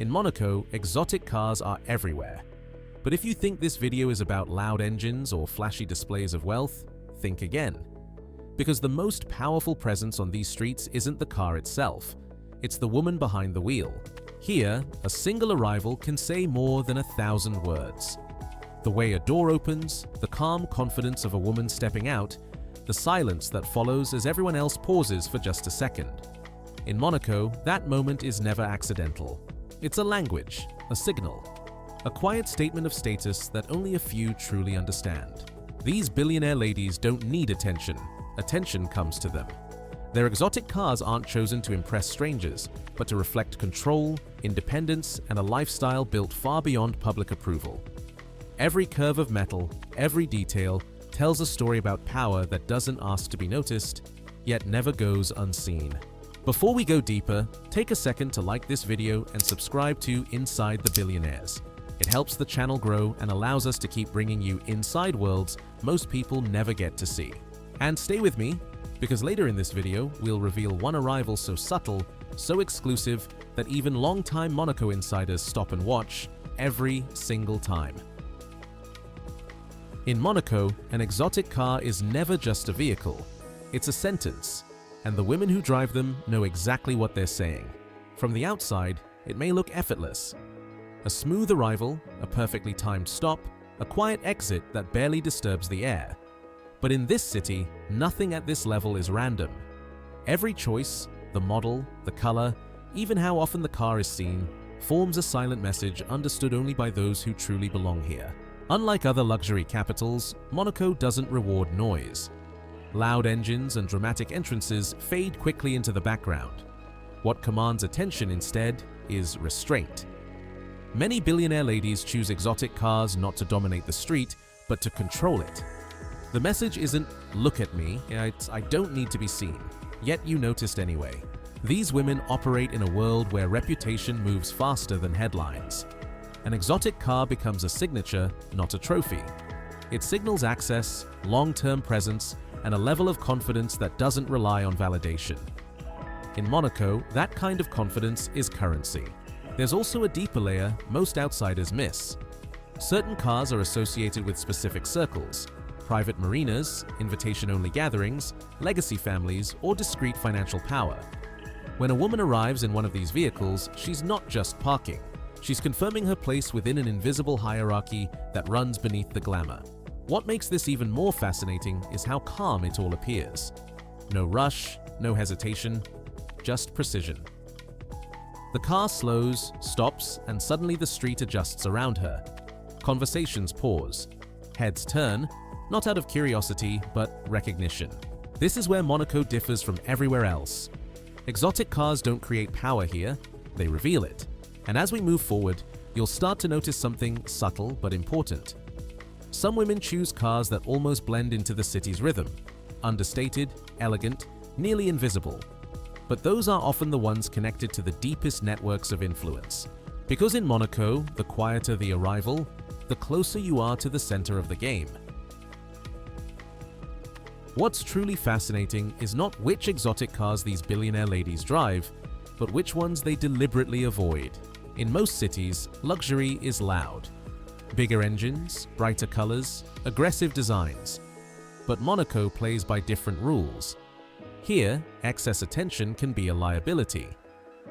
In Monaco, exotic cars are everywhere. But if you think this video is about loud engines or flashy displays of wealth, think again. Because the most powerful presence on these streets isn't the car itself, it's the woman behind the wheel. Here, a single arrival can say more than 1,000 words. The way a door opens, the calm confidence of a woman stepping out, the silence that follows as everyone else pauses for just a second. In Monaco, that moment is never accidental. It's a language, a signal, a quiet statement of status that only a few truly understand. These billionaire ladies don't need attention. Attention comes to them. Their exotic cars aren't chosen to impress strangers, but to reflect control, independence, and a lifestyle built far beyond public approval. Every curve of metal, every detail, tells a story about power that doesn't ask to be noticed, yet never goes unseen. Before we go deeper, take a second to like this video and subscribe to Inside the Billionaires. It helps the channel grow and allows us to keep bringing you inside worlds most people never get to see. And stay with me, because later in this video, we'll reveal one arrival so subtle, so exclusive, that even long-time Monaco insiders stop and watch every single time. In Monaco, an exotic car is never just a vehicle. It's a sentence, and the women who drive them know exactly what they're saying. From the outside, it may look effortless. A smooth arrival, a perfectly timed stop, a quiet exit that barely disturbs the air. But in this city, nothing at this level is random. Every choice, the model, the color, even how often the car is seen, forms a silent message understood only by those who truly belong here. Unlike other luxury capitals, Monaco doesn't reward noise. Loud engines and dramatic entrances fade quickly into the background. What commands attention instead is restraint. Many billionaire ladies choose exotic cars not to dominate the street, but to control it. The message isn't, "Look at me," it's, "I don't need to be seen," yet you noticed anyway. These women operate in a world where reputation moves faster than headlines. An exotic car becomes a signature, not a trophy. It signals access, long-term presence, and a level of confidence that doesn't rely on validation. In Monaco, that kind of confidence is currency. There's also a deeper layer most outsiders miss. Certain cars are associated with specific circles: private marinas, invitation-only gatherings, legacy families, or discreet financial power. When a woman arrives in one of these vehicles, she's not just parking. She's confirming her place within an invisible hierarchy that runs beneath the glamour. What makes this even more fascinating is how calm it all appears. No rush, no hesitation, just precision. The car slows, stops, and suddenly the street adjusts around her. Conversations pause. Heads turn, not out of curiosity, but recognition. This is where Monaco differs from everywhere else. Exotic cars don't create power here, they reveal it. And as we move forward, you'll start to notice something subtle but important. Some women choose cars that almost blend into the city's rhythm. Understated, elegant, nearly invisible. But those are often the ones connected to the deepest networks of influence. Because in Monaco, the quieter the arrival, the closer you are to the center of the game. What's truly fascinating is not which exotic cars these billionaire ladies drive, but which ones they deliberately avoid. In most cities, luxury is loud. Bigger engines, brighter colors, aggressive designs. But Monaco plays by different rules. Here, excess attention can be a liability.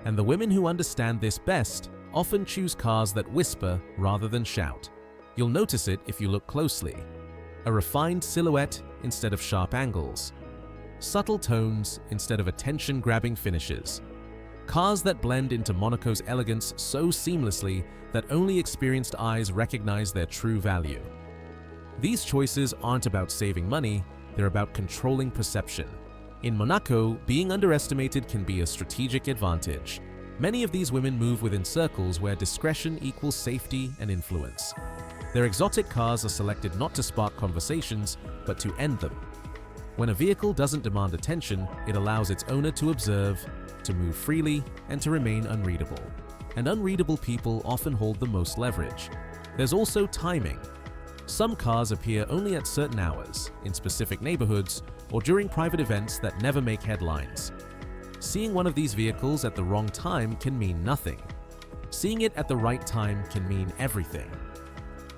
And the women who understand this best often choose cars that whisper rather than shout. You'll notice it if you look closely. A refined silhouette instead of sharp angles. Subtle tones instead of attention-grabbing finishes. Cars that blend into Monaco's elegance so seamlessly that only experienced eyes recognize their true value. These choices aren't about saving money, they're about controlling perception. In Monaco, being underestimated can be a strategic advantage. Many of these women move within circles where discretion equals safety and influence. Their exotic cars are selected not to spark conversations, but to end them. When a vehicle doesn't demand attention, it allows its owner to observe, to move freely, and to remain unreadable. And unreadable people often hold the most leverage. There's also timing. Some cars appear only at certain hours, in specific neighborhoods, or during private events that never make headlines. Seeing one of these vehicles at the wrong time can mean nothing. Seeing it at the right time can mean everything.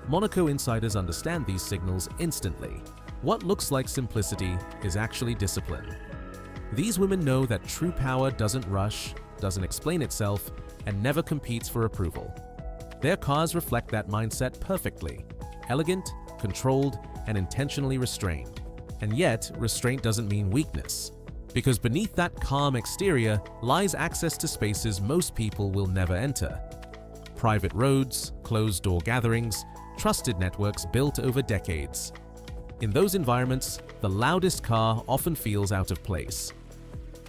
Monaco insiders understand these signals instantly. What looks like simplicity is actually discipline. These women know that true power doesn't rush, doesn't explain itself, and never competes for approval. Their cars reflect that mindset perfectly: elegant, controlled, and intentionally restrained. And yet, restraint doesn't mean weakness, because beneath that calm exterior lies access to spaces most people will never enter. Private roads, closed-door gatherings, trusted networks built over decades. In those environments, the loudest car often feels out of place.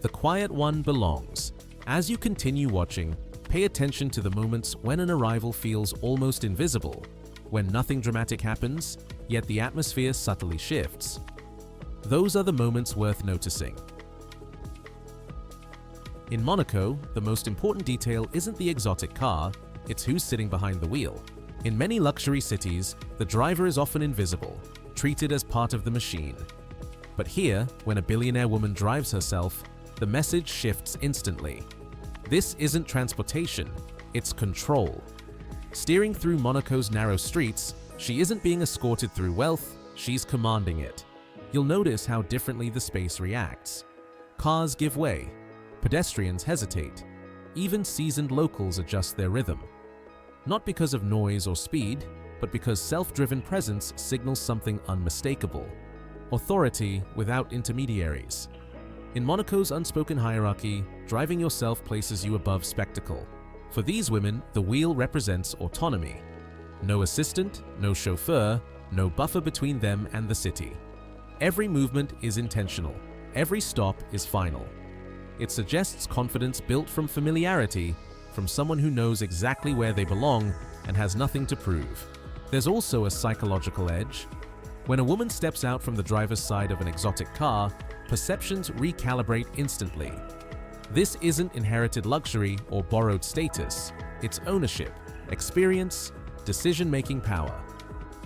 The quiet one belongs. As you continue watching, pay attention to the moments when an arrival feels almost invisible, when nothing dramatic happens, yet the atmosphere subtly shifts. Those are the moments worth noticing. In Monaco, the most important detail isn't the exotic car, it's who's sitting behind the wheel. In many luxury cities, the driver is often invisible, treated as part of the machine. But here, when a billionaire woman drives herself, the message shifts instantly. This isn't transportation, it's control. Steering through Monaco's narrow streets, she isn't being escorted through wealth, she's commanding it. You'll notice how differently the space reacts. Cars give way, pedestrians hesitate, even seasoned locals adjust their rhythm. Not because of noise or speed, but because self-driven presence signals something unmistakable: authority without intermediaries. In Monaco's unspoken hierarchy, driving yourself places you above spectacle. For these women, the wheel represents autonomy. No assistant, no chauffeur, no buffer between them and the city. Every movement is intentional. Every stop is final. It suggests confidence built from familiarity, from someone who knows exactly where they belong and has nothing to prove. There's also a psychological edge. When a woman steps out from the driver's side of an exotic car, perceptions recalibrate instantly. This isn't inherited luxury or borrowed status. It's ownership, experience, decision-making power.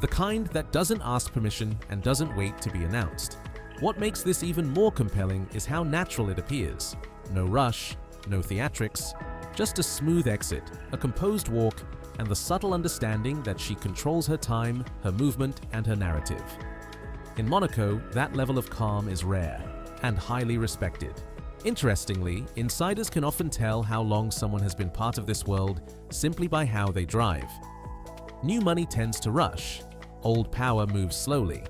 The kind that doesn't ask permission and doesn't wait to be announced. What makes this even more compelling is how natural it appears. No rush, no theatrics, just a smooth exit, a composed walk, and the subtle understanding that she controls her time, her movement, and her narrative. In Monaco, that level of calm is rare and highly respected. Interestingly, insiders can often tell how long someone has been part of this world simply by how they drive. New money tends to rush. Old power moves slowly.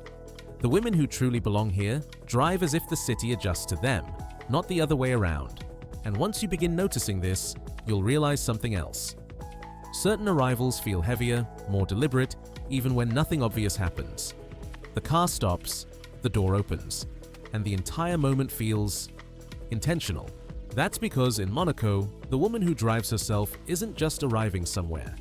The women who truly belong here drive as if the city adjusts to them, not the other way around. And once you begin noticing this, you'll realize something else. Certain arrivals feel heavier, more deliberate, even when nothing obvious happens. The car stops, the door opens, and the entire moment feels intentional. That's because in Monaco, the woman who drives herself isn't just arriving somewhere.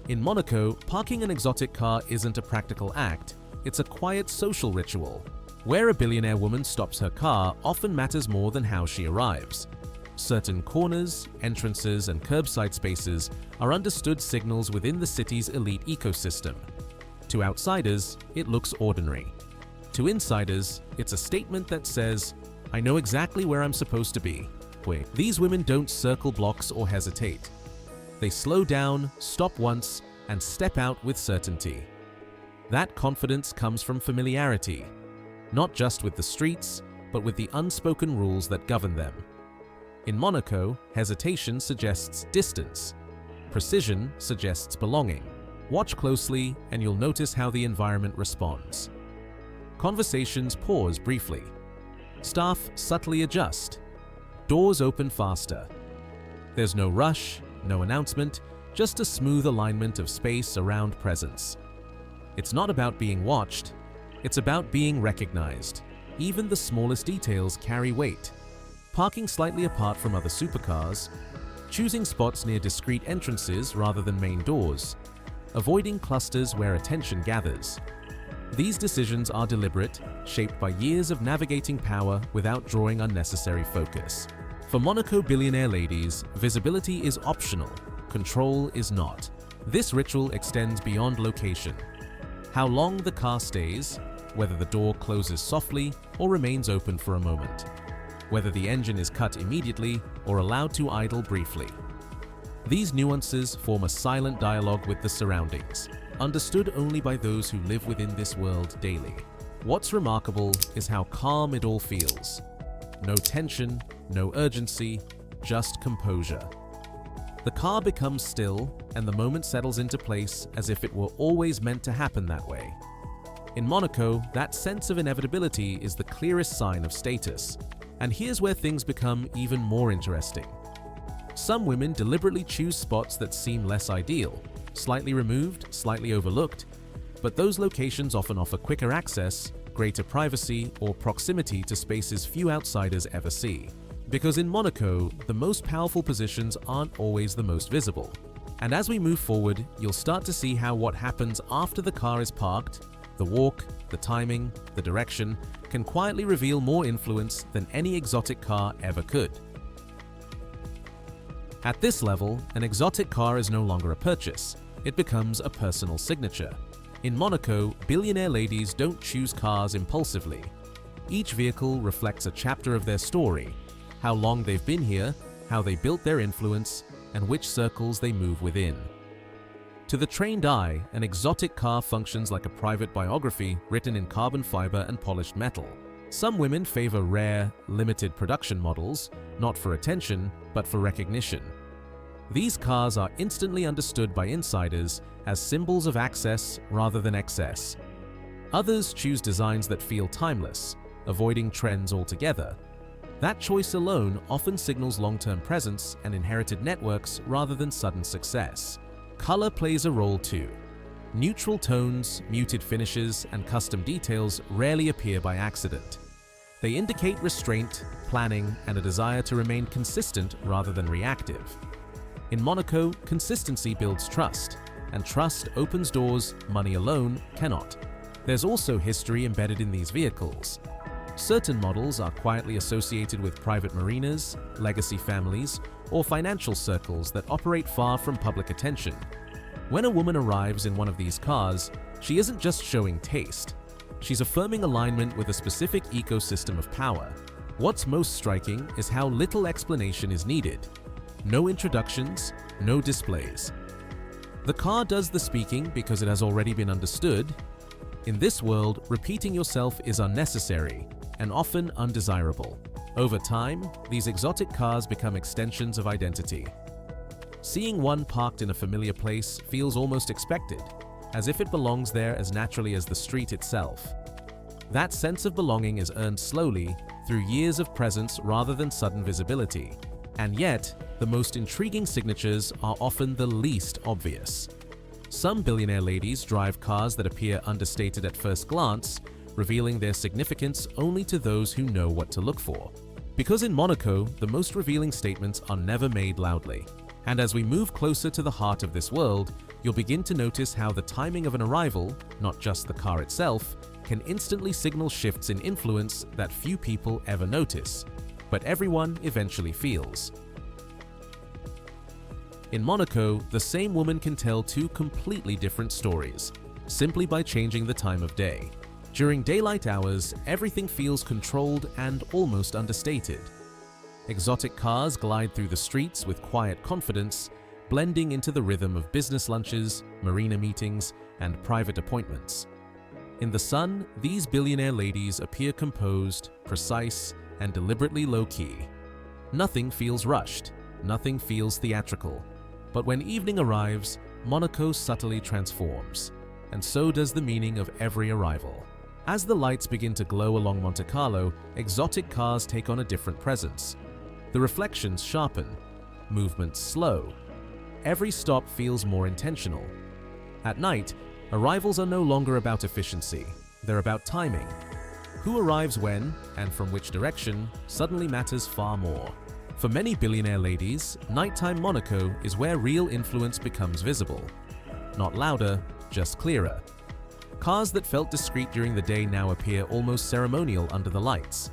In Monaco, parking an exotic car isn't a practical act, it's a quiet social ritual. Where a billionaire woman stops her car often matters more than how she arrives. Certain corners, entrances, and curbside spaces are understood signals within the city's elite ecosystem. To outsiders, it looks ordinary. To insiders, it's a statement that says, "I know exactly where I'm supposed to be." These women don't circle blocks or hesitate. They slow down, stop once, and step out with certainty. That confidence comes from familiarity, not just with the streets, but with the unspoken rules that govern them. In Monaco, hesitation suggests distance. Precision suggests belonging. Watch closely and you'll notice how the environment responds. Conversations pause briefly. Staff subtly adjust. Doors open faster. There's no rush, no announcement, just a smooth alignment of space around presence. It's not about being watched, it's about being recognized. Even the smallest details carry weight. Parking slightly apart from other supercars, choosing spots near discreet entrances rather than main doors, avoiding clusters where attention gathers. These decisions are deliberate, shaped by years of navigating power without drawing unnecessary focus. For Monaco billionaire ladies, visibility is optional, control is not. This ritual extends beyond location. How long the car stays, whether the door closes softly or remains open for a moment, whether the engine is cut immediately or allowed to idle briefly. These nuances form a silent dialogue with the surroundings, understood only by those who live within this world daily. What's remarkable is how calm it all feels. No tension, no urgency, just composure. The car becomes still, and the moment settles into place as if it were always meant to happen that way. In Monaco, that sense of inevitability is the clearest sign of status. And here's where things become even more interesting. Some women deliberately choose spots that seem less ideal, slightly removed, slightly overlooked, but those locations often offer quicker access, greater privacy, or proximity to spaces few outsiders ever see. Because in Monaco, the most powerful positions aren't always the most visible. And as we move forward, you'll start to see how what happens after the car is parked, the walk, the timing, the direction, can quietly reveal more influence than any exotic car ever could. At this level, an exotic car is no longer a purchase. It becomes a personal signature. In Monaco, billionaire ladies don't choose cars impulsively. Each vehicle reflects a chapter of their story, how long they've been here, how they built their influence, and which circles they move within. To the trained eye, an exotic car functions like a private biography written in carbon fiber and polished metal. Some women favor rare, limited production models, not for attention, but for recognition. These cars are instantly understood by insiders as symbols of access rather than excess. Others choose designs that feel timeless, avoiding trends altogether. That choice alone often signals long-term presence and inherited networks rather than sudden success. Color plays a role too. Neutral tones, muted finishes, and custom details rarely appear by accident. They indicate restraint, planning, and a desire to remain consistent rather than reactive. In Monaco, consistency builds trust, and trust opens doors money alone cannot. There's also history embedded in these vehicles. Certain models are quietly associated with private marinas, legacy families, or financial circles that operate far from public attention. When a woman arrives in one of these cars, she isn't just showing taste. She's affirming alignment with a specific ecosystem of power. What's most striking is how little explanation is needed. No introductions, no displays. The car does the speaking because it has already been understood. In this world, repeating yourself is unnecessary and often undesirable. Over time, these exotic cars become extensions of identity. Seeing one parked in a familiar place feels almost expected, as if it belongs there as naturally as the street itself. That sense of belonging is earned slowly through years of presence rather than sudden visibility. And yet, the most intriguing signatures are often the least obvious. Some billionaire ladies drive cars that appear understated at first glance, revealing their significance only to those who know what to look for. Because in Monaco, the most revealing statements are never made loudly. And as we move closer to the heart of this world, you'll begin to notice how the timing of an arrival, not just the car itself, can instantly signal shifts in influence that few people ever notice, but everyone eventually feels. In Monaco, the same woman can tell two completely different stories, simply by changing the time of day. During daylight hours, everything feels controlled and almost understated. Exotic cars glide through the streets with quiet confidence, blending into the rhythm of business lunches, marina meetings, and private appointments. In the sun, these billionaire ladies appear composed, precise, and deliberately low-key. Nothing feels rushed, nothing feels theatrical. But when evening arrives, Monaco subtly transforms, and so does the meaning of every arrival. As the lights begin to glow along Monte Carlo, exotic cars take on a different presence. The reflections sharpen, movements slow. Every stop feels more intentional. At night, arrivals are no longer about efficiency, they're about timing. Who arrives when, and from which direction, suddenly matters far more. For many billionaire ladies, nighttime Monaco is where real influence becomes visible. Not louder, just clearer. Cars that felt discreet during the day now appear almost ceremonial under the lights.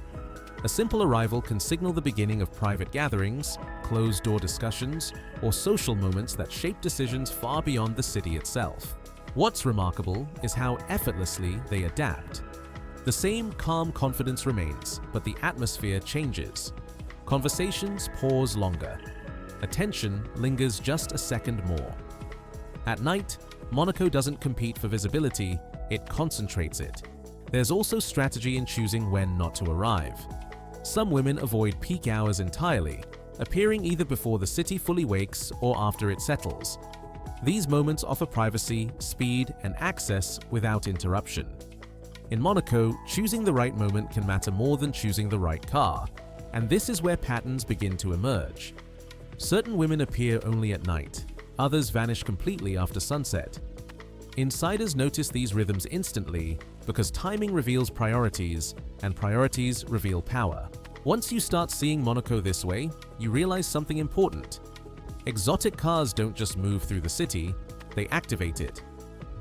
A simple arrival can signal the beginning of private gatherings, closed-door discussions, or social moments that shape decisions far beyond the city itself. What's remarkable is how effortlessly they adapt. The same calm confidence remains, but the atmosphere changes. Conversations pause longer. attention lingers just a second more. At night, Monaco doesn't compete for visibility, it concentrates it. There's also strategy in choosing when not to arrive. Some women avoid peak hours entirely, appearing either before the city fully wakes or after it settles. These moments offer privacy, speed, and access without interruption. In Monaco, choosing the right moment can matter more than choosing the right car, and this is where patterns begin to emerge. Certain women appear only at night, others vanish completely after sunset. Insiders notice these rhythms instantly because timing reveals priorities, and priorities reveal power. Once you start seeing Monaco this way, you realize something important. Exotic cars don't just move through the city, they activate it.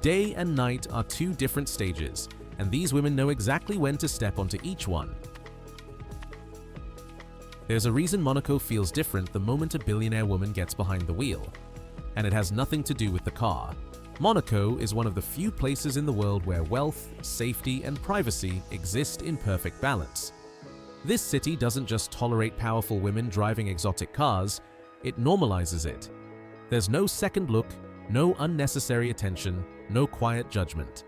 Day and night are two different stages, and these women know exactly when to step onto each one. There's a reason Monaco feels different the moment a billionaire woman gets behind the wheel, and it has nothing to do with the car. Monaco is one of the few places in the world where wealth, safety, and privacy exist in perfect balance. This city doesn't just tolerate powerful women driving exotic cars, it normalizes it. There's no second look, no unnecessary attention, no quiet judgment.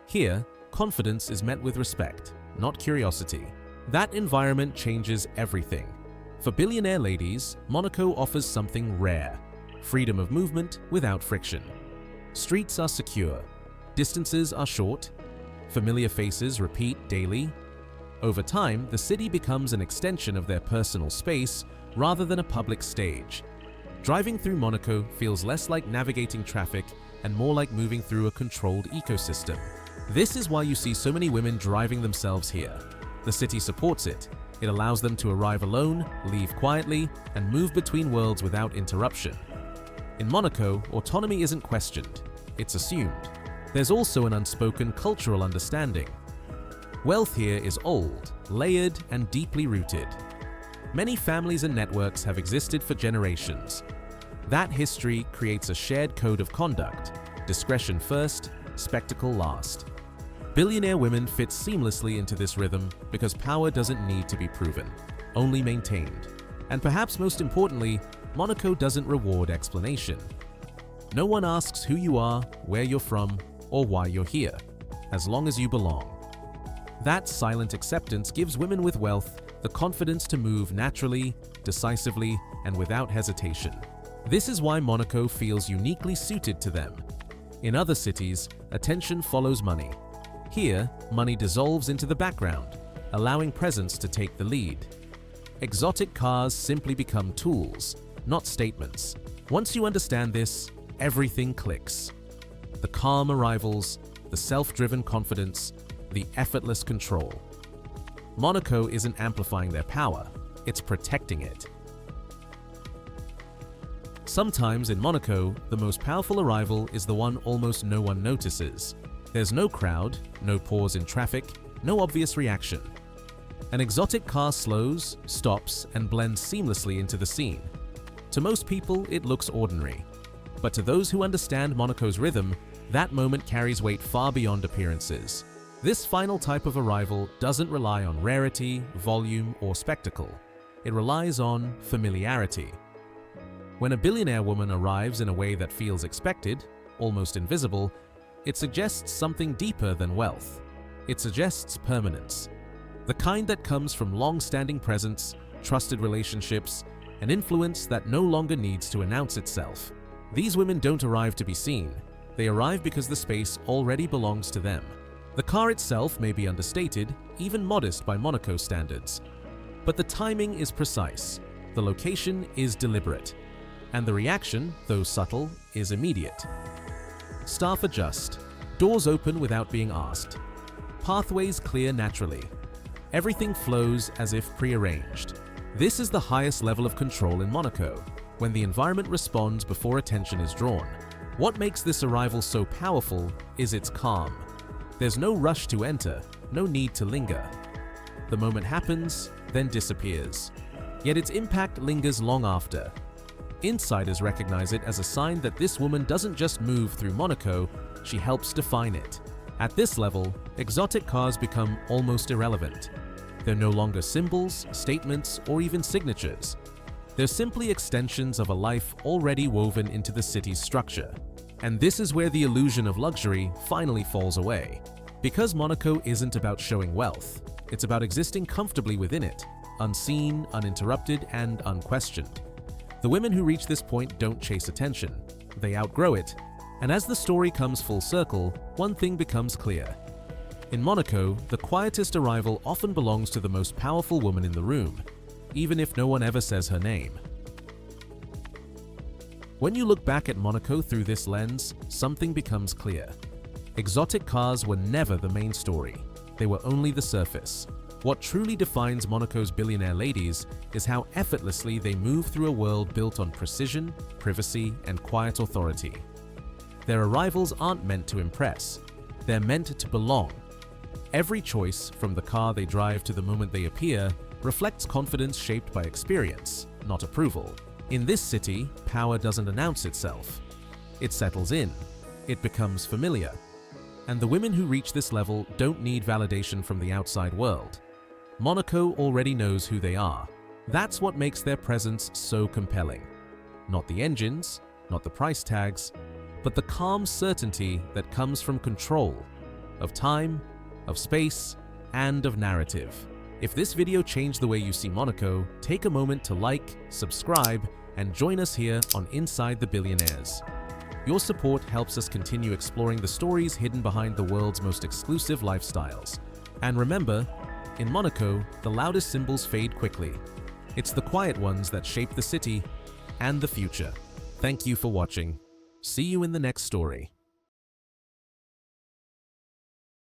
Here, confidence is met with respect, not curiosity. That environment changes everything. For billionaire ladies, Monaco offers something rare: freedom of movement without friction. Streets are secure, distances are short, familiar faces repeat daily. Over time, the city becomes an extension of their personal space rather than a public stage. Driving through Monaco feels less like navigating traffic and more like moving through a controlled ecosystem. This is why you see so many women driving themselves here. The city supports it. It allows them to arrive alone, leave quietly, and move between worlds without interruption. In Monaco, autonomy isn't questioned, it's assumed. There's also an unspoken cultural understanding. Wealth here is old, layered, and deeply rooted. Many families and networks have existed for generations. That history creates a shared code of conduct: discretion first, spectacle last. Billionaire women fit seamlessly into this rhythm because power doesn't need to be proven, only maintained. And perhaps most importantly, Monaco doesn't reward explanation. No one asks who you are, where you're from, or why you're here, as long as you belong. That silent acceptance gives women with wealth the confidence to move naturally, decisively, and without hesitation. This is why Monaco feels uniquely suited to them. In other cities, attention follows money. Here, money dissolves into the background, allowing presence to take the lead. Exotic cars simply become tools, not statements. Once you understand this, everything clicks. The calm arrivals, the self-driven confidence, the effortless control. Monaco isn't amplifying their power, it's protecting it. Sometimes in Monaco, the most powerful arrival is the one almost no one notices. There's no crowd, no pause in traffic, no obvious reaction. An exotic car slows, stops, and blends seamlessly into the scene. To most people, it looks ordinary. But to those who understand Monaco's rhythm, that moment carries weight far beyond appearances. This final type of arrival doesn't rely on rarity, volume, or spectacle. It relies on familiarity. When a billionaire woman arrives in a way that feels expected, almost invisible, it suggests something deeper than wealth. It suggests permanence. The kind that comes from long-standing presence, trusted relationships, and influence that no longer needs to announce itself. These women don't arrive to be seen. They arrive because the space already belongs to them. The car itself may be understated, even modest by Monaco standards. But the timing is precise, the location is deliberate, and the reaction, though subtle, is immediate. Staff adjust, doors open without being asked, pathways clear naturally. Everything flows as if prearranged. This is the highest level of control in Monaco, when the environment responds before attention is drawn. What makes this arrival so powerful is its calm. There's no rush to enter, no need to linger. The moment happens, then disappears. Yet its impact lingers long after. Insiders recognize it as a sign that this woman doesn't just move through Monaco, she helps define it. At this level, exotic cars become almost irrelevant. They're no longer symbols, statements, or even signatures. They're simply extensions of a life already woven into the city's structure. And this is where the illusion of luxury finally falls away. Because Monaco isn't about showing wealth, it's about existing comfortably within it, unseen, uninterrupted, and unquestioned. The women who reach this point don't chase attention. They outgrow it. And as the story comes full circle, one thing becomes clear. In Monaco, the quietest arrival often belongs to the most powerful woman in the room, even if no one ever says her name. When you look back at Monaco through this lens, something becomes clear. Exotic cars were never the main story. They were only the surface. What truly defines Monaco's billionaire ladies is how effortlessly they move through a world built on precision, privacy, and quiet authority. Their arrivals aren't meant to impress. They're meant to belong. Every choice, from the car they drive to the moment they appear, reflects confidence shaped by experience, not approval. In this city, power doesn't announce itself. It settles in. It becomes familiar. And the women who reach this level don't need validation from the outside world. Monaco already knows who they are. That's what makes their presence so compelling. Not the engines, not the price tags, but the calm certainty that comes from control of time, of space, and of narrative. If this video changed the way you see Monaco, take a moment to like, subscribe, and join us here on Inside the Billionaires. Your support helps us continue exploring the stories hidden behind the world's most exclusive lifestyles. And remember, in Monaco, the loudest symbols fade quickly. It's the quiet ones that shape the city and the future. Thank you for watching. See you in the next story.